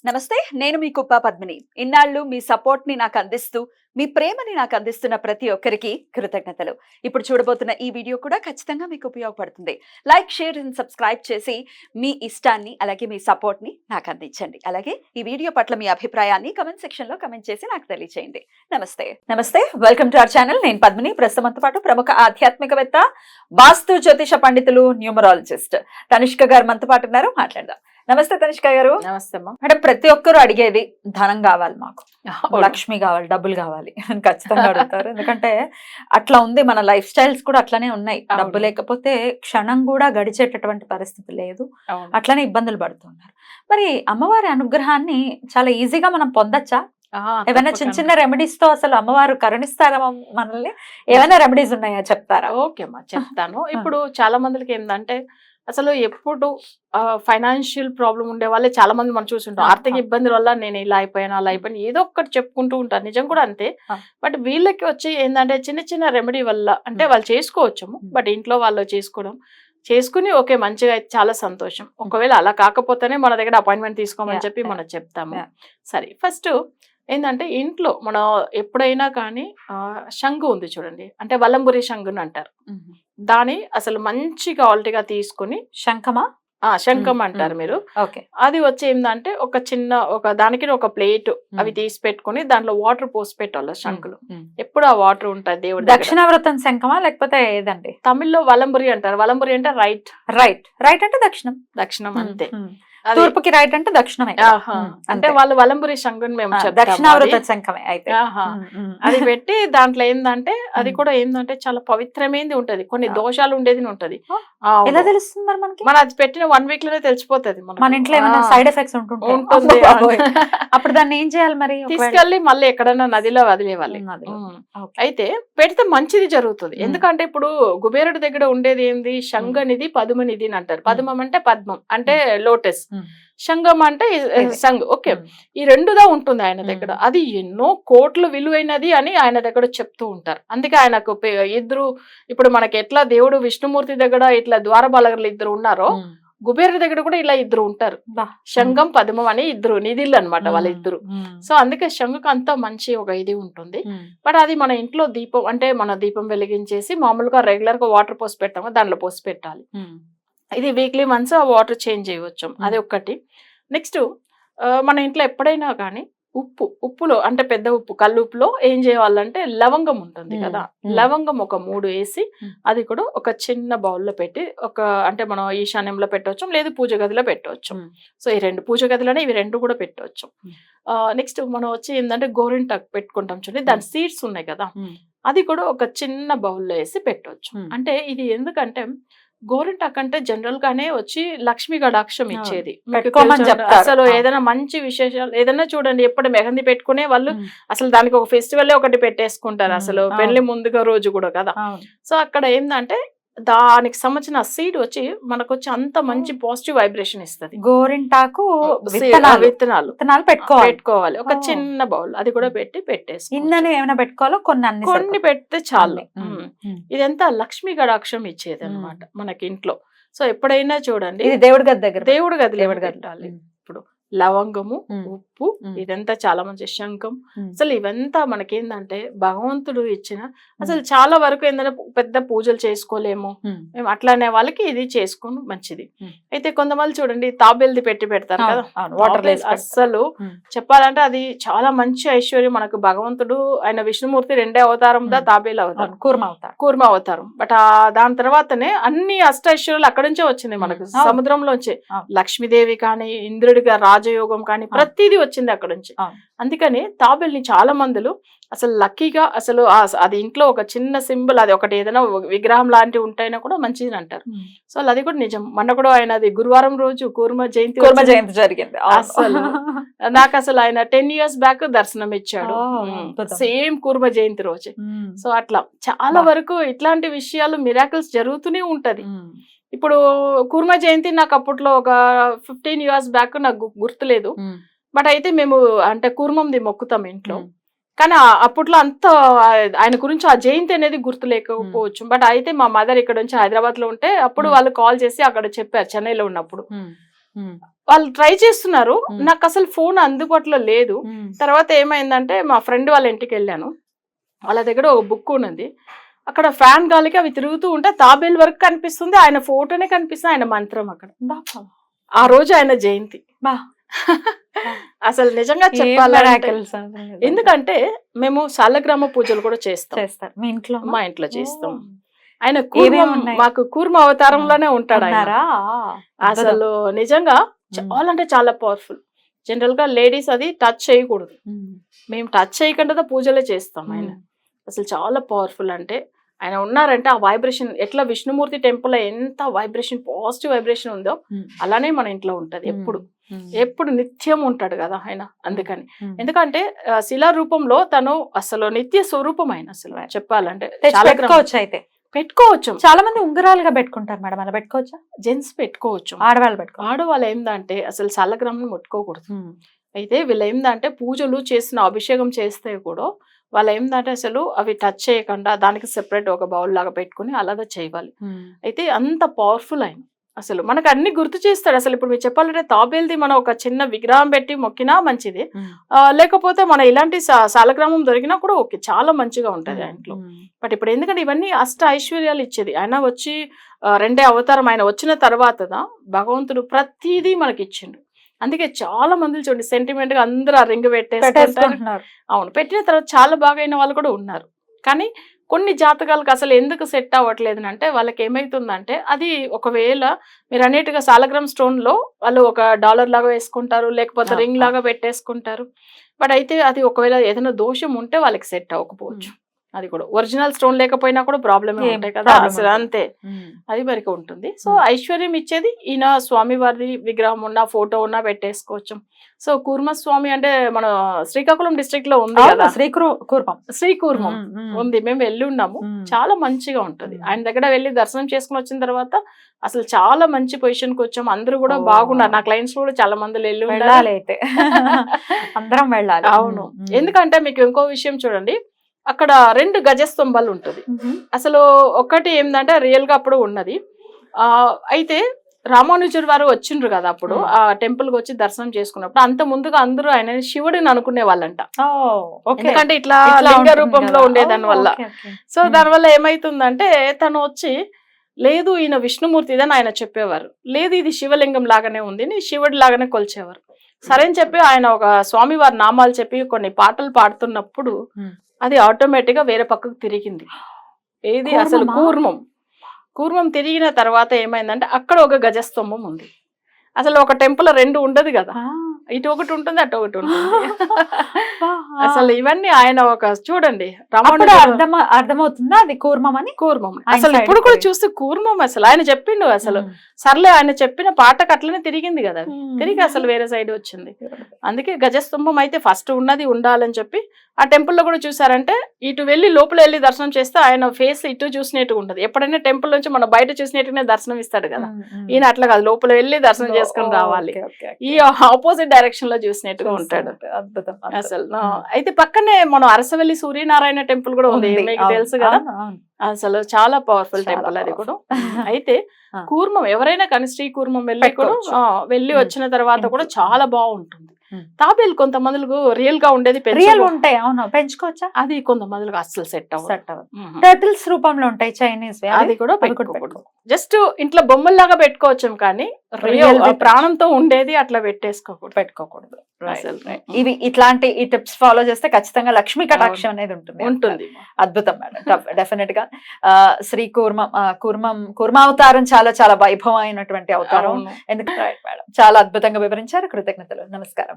నమస్తే, నేను మీ కుప్ప పద్మిని. ఇన్నాళ్ళు మీ సపోర్ట్‌ని నాకు అందిస్తూ, మీ ప్రేమని నాకు అందిస్తున్న ప్రతి ఒక్కరికి కృతజ్ఞతలు. ఇప్పుడు చూడబోతున్న ఈ వీడియో కూడా ఖచ్చితంగా మీకు ఉపయోగపడుతుంది. లైక్, షేర్ అండ్ సబ్స్క్రైబ్ చేసి మీ ఇష్టాన్ని అలాగే మీ సపోర్ట్‌ని నాకు అందించండి. అలాగే ఈ వీడియో పట్ల మీ అభిప్రాయాన్ని కామెంట్ సెక్షన్‌లో కామెంట్ చేసి నాకు తెలియజేయండి. నమస్తే, వెల్కమ్ టు అవర్ ఛానల్. నేను పద్మిని. ప్రస్తుతంతో పాటు ప్రముఖ ఆధ్యాత్మికవేత్త, వాస్తు జ్యోతిష పండితులు, న్యూమరాలజిస్ట్ తనిష్క గారు మనతో పాటు ఉన్నారు. మాట్లాడదాం. నమస్తే తనిష్క గారు. నమస్తే అమ్మా. అంటే ప్రతి ఒక్కరు అడిగేది ధనం కావాలి, మాకు లక్ష్మి కావాలి, డబ్బులు కావాలి అని ఖచ్చితంగా అడుగుతారు. ఎందుకంటే అట్లా ఉంది, మన లైఫ్ స్టైల్స్ కూడా అట్లానే ఉన్నాయి. డబ్బు లేకపోతే క్షణం కూడా గడిచేటటువంటి పరిస్థితి లేదు. అట్లనే ఇబ్బందులు పడుతున్నారు. మరి అమ్మవారి అనుగ్రహాన్ని చాలా ఈజీగా మనం పొందొచ్చా? ఏమైనా చిన్న చిన్న రెమెడీస్ తో అసలు అమ్మవారు కరుణిస్తారా మనల్ని? ఏమైనా రెమెడీస్ ఉన్నాయా చెప్తారా? ఓకే అమ్మా, చెప్తాను. ఇప్పుడు చాలా మందికి ఏంటంటే అసలు ఎప్పుడు ఫైనాన్షియల్ ప్రాబ్లం ఉండే వాళ్ళే చాలా మంది మనం చూస్తుంటాం. ఆర్థిక ఇబ్బందుల వల్ల నేను ఇలా అయిపోయాను అలా అయిపోయాను ఏదో ఒకటి చెప్పుకుంటూ ఉంటారు. నిజం కూడా అంతే. బట్ వీళ్ళకి వచ్చి ఏంటంటే చిన్న చిన్న రెమెడీ వల్ల అంటే వాళ్ళు చేసుకోవచ్చు. బట్ ఇంట్లో వాళ్ళు చేసుకుని ఓకే మంచిగా అయితే చాలా సంతోషం. ఒకవేళ అలా కాకపోతేనే మన దగ్గర అపాయింట్మెంట్ తీసుకోమని చెప్పి మనం చెప్తాము. సరే, ఫస్ట్ ఏంటంటే ఇంట్లో మనం ఎప్పుడైనా కానీ శంగు ఉంది చూడండి, అంటే వలంబురి శంగుని అంటారు. దాని అసలు మంచి క్వాలిటీగా తీసుకుని శంఖం అంటారు మీరు. అది వచ్చి ఏంటంటే ఒక దానికి ఒక ప్లేట్ అవి తీసి పెట్టుకుని దాంట్లో వాటర్ పోసి పెట్టాలి. శంకులు ఎప్పుడు ఆ వాటర్ ఉంటుంది దేవుడు. దక్షిణావృతం శంఖమా లేకపోతే ఏదండి? తమిళ్లో వలంబురి అంటారు. వలంబురి అంటే రైట్ అంటే దక్షిణం అంతే. తూర్పుకి రైట్ అంటే దక్షిణమే. అంటే వాళ్ళు వలంబురి శంగుని మేము దక్షిణావృత శంఖమే అయితే. అది పెట్టి దాంట్లో ఏంటంటే అది కూడా ఏంటంటే చాలా పవిత్రమైనది ఉంటది. కొన్ని దోషాలు ఉండేది ఉంటది. ఎలా తెలుస్తుంది మరి మనకి? మన అది పెట్టిన 1 వీక్ లోనే తెలిసిపోతుంది. మన ఇంట్లో ఏమైనా సైడ్ ఎఫెక్ట్స్ ఉంటుంది. అప్పుడు దాన్ని ఏం చేయాలి మరి? తీసుకెళ్లి మళ్ళీ ఎక్కడన్నా నదిలో వదిలేవాలి. అయితే పెడితే మంచిది జరుగుతుంది. ఎందుకంటే ఇప్పుడు కుబేరుడి దగ్గర ఉండేది ఏంది? శంగనిది, పద్మనిధి అని అంటారు. పద్మం అంటే పద్మం అంటే లోటస్, శంగం అంటే సంగ్. ఓకే, ఈ రెండుగా ఉంటుంది ఆయన దగ్గర. అది ఎన్నో కోట్ల విలువైనది అని ఆయన దగ్గర చెప్తూ ఉంటారు. అందుకే ఆయనకు ఇద్దరు, ఇప్పుడు మనకి ఎట్లా దేవుడు విష్ణుమూర్తి దగ్గర ఇట్లా ద్వారపాలకులు ఇద్దరు ఉన్నారో, కుబేరుడి దగ్గర కూడా ఇలా ఇద్దరు ఉంటారు. శంగం, పద్మం అని ఇద్దరు నిధిలు అనమాట వాళ్ళిద్దరు. సో అందుకే శంగుకు అంత మంచి ఒక ఇది ఉంటుంది. బట్ అది మన ఇంట్లో దీపం అంటే మన దీపం వెలిగించేసి మామూలుగా రెగ్యులర్ గా వాటర్ పోసి పెట్టాము, దాంట్లో పోసి పెట్టాలి. ఇది వీక్లీ వన్స్ ఆ వాటర్ చేంజ్ చేయవచ్చు. అది ఒక్కటి. నెక్స్ట్ మన ఇంట్లో ఎప్పుడైనా కానీ ఉప్పులో అంటే పెద్ద ఉప్పు, కల్లుప్పులో ఏం చేయాలంటే లవంగం ఉంటుంది కదా, లవంగం ఒక 3 వేసి అది కూడా ఒక చిన్న బౌల్లో పెట్టి అంటే మనం ఈశాన్యంలో పెట్టవచ్చు, లేదు పూజ గదిలో పెట్టవచ్చు. సో ఈ 2 పూజ గదిలోనే ఇవి 2 కూడా పెట్టవచ్చు. నెక్స్ట్ మనం వచ్చి ఏంటంటే గోరింటాకు పెట్టుకుంటాం చూడండి, దాని సీడ్స్ ఉన్నాయి కదా, అది కూడా ఒక చిన్న బౌల్లో వేసి పెట్టవచ్చు. అంటే ఇది ఎందుకంటే గోరింటాకు అంటే జనరల్ గానే వచ్చి లక్ష్మీ కటాక్షం ఇచ్చేది. అసలు ఏదైనా మంచి విశేషాలు ఏదైనా చూడండి, ఎప్పుడు మెహందీ పెట్టుకునే వాళ్ళు అసలు దానికి ఒక ఫెస్టివల్ ఒకటి పెట్టేసుకుంటారు అసలు పెళ్లి ముందుగా రోజు కూడా కదా. సో అక్కడ ఏంటంటే దానికి సంబంధించిన సీడ్ వచ్చి మనకు వచ్చి అంత మంచి పాజిటివ్ వైబ్రేషన్ ఇస్తుంది. గోరింటాకు విత్తనాలు పెట్టుకోవాలి ఒక చిన్న బౌల్, అది కూడా పెట్టేసి ఏమైనా పెట్టుకోవాలో కొన్ని పెడితే చాలు. ఇదంతా లక్ష్మీ కటాక్షం ఇచ్చేది అనమాట మనకి ఇంట్లో. సో ఎప్పుడైనా చూడండి దేవుడి గది దగ్గర, దేవుడి గదిలో పెట్టాలి. ఇప్పుడు లవంగము, ఉప్పు, ఇదంతా చాలా మంచి శంఖం. అసలు ఇవంతా మనకేందంటే భగవంతుడు ఇచ్చిన, అసలు చాలా వరకు ఏంటంటే పెద్ద పూజలు చేసుకోలేము మేము అట్లానే వాళ్ళకి ఇది చేసుకోను మంచిది. అయితే కొంతమంది చూడండి తాబేల్ది పెడతారు కదా వాటర్. అస్సలు చెప్పాలంటే అది చాలా మంచి ఐశ్వర్యం మనకు. భగవంతుడు ఆయన విష్ణుమూర్తి 2వ అవతారం తాబేలు అవతారం, కూర్మ అవతారం. బట్ దాని తర్వాతనే అన్ని అష్టైశ్వర్యాలు అక్కడి నుంచే వచ్చింది మనకు, సముద్రంలోంచి. లక్ష్మీదేవి కానీ, ఇంద్రుడిగా రాజయోగం కానీ ప్రతిదీ వచ్చింది అక్కడ నుంచి. అందుకని తాబేల్ని చాలా మందులు అసలు లక్కీగా అసలు అది ఇంట్లో ఒక చిన్న సింబల్, అది ఒకటి ఏదైనా విగ్రహం లాంటివి ఉంటాయినా కూడా మంచిది అంటారు. సో అది కూడా నిజం. మొన్న కూడా ఆయన అది గురువారం రోజు కూర్మ జయంతి జరిగింది. అసలు నాకు అసలు ఆయన 10 years బ్యాక్ దర్శనం ఇచ్చాడు, సేమ్ కూర్మ జయంతి రోజు. సో అట్లా చాలా వరకు ఇట్లాంటి విషయాలు మిరాకిల్స్ జరుగుతూనే ఉంటది. ఇప్పుడు కూర్మ జయంతి నాకు అప్పట్లో ఒక 15 years బ్యాక్ నాకు గుర్తులేదు. బట్ అయితే మేము అంటే కూర్మంది మొక్కుతాం ఇంట్లో. కానీ అప్పట్లో అంత ఆయన గురించి ఆ జయంతి అనేది గుర్తు లేకపోవచ్చు. బట్ అయితే మా మదర్ ఇక్కడ నుంచి హైదరాబాద్ లో ఉంటే అప్పుడు వాళ్ళు కాల్ చేసి అక్కడ చెప్పారు, చెన్నైలో ఉన్నప్పుడు వాళ్ళు ట్రై చేస్తున్నారు. నాకు అసలు ఫోన్ అందుబాటులో లేదు. తర్వాత ఏమైందంటే మా ఫ్రెండ్ వాళ్ళ ఇంటికి వెళ్ళాను. వాళ్ళ దగ్గర ఒక బుక్ ఉన్నది. అక్కడ ఫ్యాన్ గాలికి అవి తిరుగుతూ ఉంటే తాబేలు వరకు కనిపిస్తుంది, ఆయన ఫోటోనే కనిపిస్తుంది, ఆయన మంత్రం అక్కడ. ఆ రోజు ఆయన జయంతి. అసలు నిజంగా చెప్పాలంటే, ఎందుకంటే మేము శాలగ్రామ పూజలు కూడా చేస్తాం. మా ఇంట్లో చేస్తాం. ఆయన మాకు కూర్మ అవతారంలోనే ఉంటాడు ఆయన. అసలు నిజంగా చాలా అంటే చాలా పవర్ఫుల్. జనరల్ గా లేడీస్ అది టచ్ చేయకూడదు. మేము టచ్ చేయకుండా పూజలే చేస్తాం. ఆయన అసలు చాలా పవర్ఫుల్. అంటే ఆయన ఉన్నారంటే ఆ వైబ్రేషన్ ఎట్లా విష్ణుమూర్తి టెంపుల్ ఎంత వైబ్రేషన్, పాజిటివ్ వైబ్రేషన్ ఉందో అలానే మన ఇంట్లో ఉంటది. ఎప్పుడు నిత్యం ఉంటాడు కదా ఆయన. అందుకని ఎందుకంటే శిలా రూపంలో తను అసలు నిత్య స్వరూపం. ఆయన అసలు చెప్పాలంటే అయితే పెట్టుకోవచ్చు. చాలా మంది ఉంగరాలుగా పెట్టుకుంటారు మేడం, అలా పెట్టుకోవచ్చా? జెంట్స్ పెట్టుకోవచ్చు, ఆడవాళ్ళు ఏందంటే అసలు శాలగ్రామం ముట్టుకోకూడదు. అయితే వీళ్ళు ఏందంటే పూజలు చేసిన అభిషేకం చేస్తే కూడా వాళ్ళు ఏంటంటే అసలు అవి టచ్ చేయకుండా దానికి సెపరేట్ ఒక బౌల్ లాగా పెట్టుకుని అలాగే చేయాలి. అయితే అంత పవర్ఫుల్ ఆయన. అసలు మనకు అన్ని గుర్తు చేస్తాడు. అసలు ఇప్పుడు మీరు చెప్పాలంటే తాబేల్ది మనం ఒక చిన్న విగ్రహం పెట్టి మొక్కినా మంచిది, లేకపోతే మన ఇలాంటి శాలగ్రామం దొరికినా కూడా ఓకే, చాలా మంచిగా ఉంటది ఆ ఇంట్లో. బట్ ఇప్పుడు ఎందుకంటే ఇవన్నీ అష్ట ఐశ్వర్యాలు ఇచ్చేది ఆయన. వచ్చి 2వ అవతారం ఆయన వచ్చిన తర్వాత భగవంతుడు ప్రతిదీ మనకి ఇచ్చిండు. అందుకే చాలా మంది చూడండి సెంటిమెంట్ గా అందరూ ఆ రింగ్ పెట్టేసుకుంటారు. అవును, పెట్టిన తర్వాత చాలా బాగా అయిన వాళ్ళు కూడా ఉన్నారు. కానీ కొన్ని జాతకాలకు అసలు ఎందుకు సెట్ అవ్వట్లేదు అంటే వాళ్ళకి ఏమైతుందంటే, అది ఒకవేళ మీరు అనేట్టుగా సాలగ్రామ్ స్టోన్ లో వాళ్ళు ఒక డాలర్ లాగా వేసుకుంటారు, లేకపోతే రింగ్ లాగా పెట్టేసుకుంటారు. బట్ అయితే అది ఒకవేళ ఏదైనా దోషం ఉంటే వాళ్ళకి సెట్ అవ్వకపోవచ్చు. అది కూడా ఒరిజినల్ స్టోన్ లేకపోయినా కూడా ప్రాబ్లమ్ ఉంటాయి కదా అసలు. అంతే, అది వరకు ఉంటుంది. సో ఐశ్వర్యం ఇచ్చేది ఈయన స్వామివారి విగ్రహం ఉన్నా ఫోటో ఉన్నా పెట్టేసుకోవచ్చు. సో కూర్మ స్వామి అంటే మన శ్రీకాకుళం డిస్ట్రిక్ట్ లో ఉంది కదా, శ్రీకూర్మం ఉంది. మేము వెళ్ళి ఉన్నాము, చాలా మంచిగా ఉంటుంది. ఆయన దగ్గర వెళ్ళి దర్శనం చేసుకుని వచ్చిన తర్వాత అసలు చాలా మంచి పొజిషన్ కి వచ్చాము. అందరూ కూడా బాగున్నారు. నా క్లయింట్స్ కూడా చాలా మంది వెళ్ళి ఉండాలి. అయితే అందరం వెళ్ళాలి. అవును, ఎందుకంటే మీకు ఇంకో విషయం చూడండి, అక్కడ 2 గజస్తంభాలు ఉంటుంది. అసలు ఒకటి ఏంటంటే రియల్ గా అప్పుడు ఉన్నది. అయితే రామానుజుడు వారు వచ్చిండ్రు కదా అప్పుడు ఆ టెంపుల్ కి వచ్చి దర్శనం చేసుకున్నప్పుడు, అంత ముందుగా అందరూ ఆయన శివుడిని అనుకునే వాళ్ళంట. ఎందుకంటే ఇట్లా లింగ రూపంలో ఉండేదాని వల్ల. సో దానివల్ల ఏమైతుందంటే తను వచ్చి లేదు ఈయన విష్ణుమూర్తి ఇదని ఆయన చెప్పేవారు, లేదు ఇది శివలింగం లాగానే ఉంది, శివుడి లాగానే కొలిచేవారు. సరే అని చెప్పి ఆయన ఒక స్వామివారి నామాలు చెప్పి కొన్ని పాటలు పాడుతున్నప్పుడు అది ఆటోమేటిక్ గా వేరే పక్కకు తిరిగింది. ఏది అసలు కూర్మం తిరిగిన తర్వాత ఏమైందంటే అక్కడ ఒక గజస్తంభం ఉంది. అసలు ఒక టెంపుల్ 2 ఉండదు కదా, ఇటు ఒకటి ఉంటుంది అటు ఒకటి ఉంటుంది. అసలు ఇవన్నీ ఆయన ఒక చూడండి అర్థమవుతుందా అది కూర్మం అని? కూర్మం అసలు ఇప్పుడు కూడా చూస్తే కూర్మం అసలు ఆయన చెప్పిండు. అసలు సర్లే ఆయన చెప్పిన పాటకు అట్లనే తిరిగింది కదా, తిరిగి అసలు వేరే సైడ్ వచ్చింది. అందుకే గజస్తంభం అయితే ఫస్ట్ ఉన్నది ఉండాలని చెప్పి ఆ టెంపుల్ లో కూడా చూసారంటే ఇటు వెళ్ళి లోపల వెళ్ళి దర్శనం చేస్తే ఆయన ఫేస్ ఇటు చూసినట్టుగా ఉంటది. ఎప్పుడైనా టెంపుల్ నుంచి మనం బయట చూసినట్టుగానే దర్శనం ఇస్తాడు కదా, ఈయన అట్లా కాదు, లోపల వెళ్ళి దర్శనం చేసుకుని రావాలి. ఈ ఆపోజిట్ డైరెక్షన్ లో చూసినట్టుగా ఉంటాడు. అద్భుతం అసలు. అయితే పక్కనే మనం అరసవెల్లి సూర్యనారాయణ టెంపుల్ కూడా ఉంది, మీకు తెలుసు కదా. అసలు చాలా పవర్ఫుల్ టెంపుల్ అది కూడా. అయితే కూర్మం ఎవరైనా కానీ శ్రీకూర్మం వెళ్ళి వచ్చిన తర్వాత కూడా చాలా బాగుంటుంది. తాబేలు కొంతమందికి రియల్ గా ఉండేది ఉంటాయి, అవును, పెంచుకోవచ్చా? అది కొంతమందికి అస్సలు సెట్ అవ్వదు. టర్టిల్స్ రూపంలో ఉంటాయి చైనీస్, అది కూడా పెట్టుకోకూడదు. జస్ట్ ఇంట్లో బొమ్మల్లాగా పెట్టుకోవచ్చు కానీ రియల్ ప్రాణంతో ఉండేది అట్లా పెట్టుకోకూడదు. ఇవి ఇట్లాంటి ఈ టిప్స్ ఫాలో చేస్తే ఖచ్చితంగా లక్ష్మీ కటాక్షం అనేది ఉంటుంది. అద్భుతం మేడం. డెఫినెట్ గా శ్రీ కూర్మావతారం చాలా చాలా వైభవం అయినటువంటి అవతారం. ఎందుకంటే చాలా అద్భుతంగా వివరించారు. కృతజ్ఞతలు. నమస్కారం.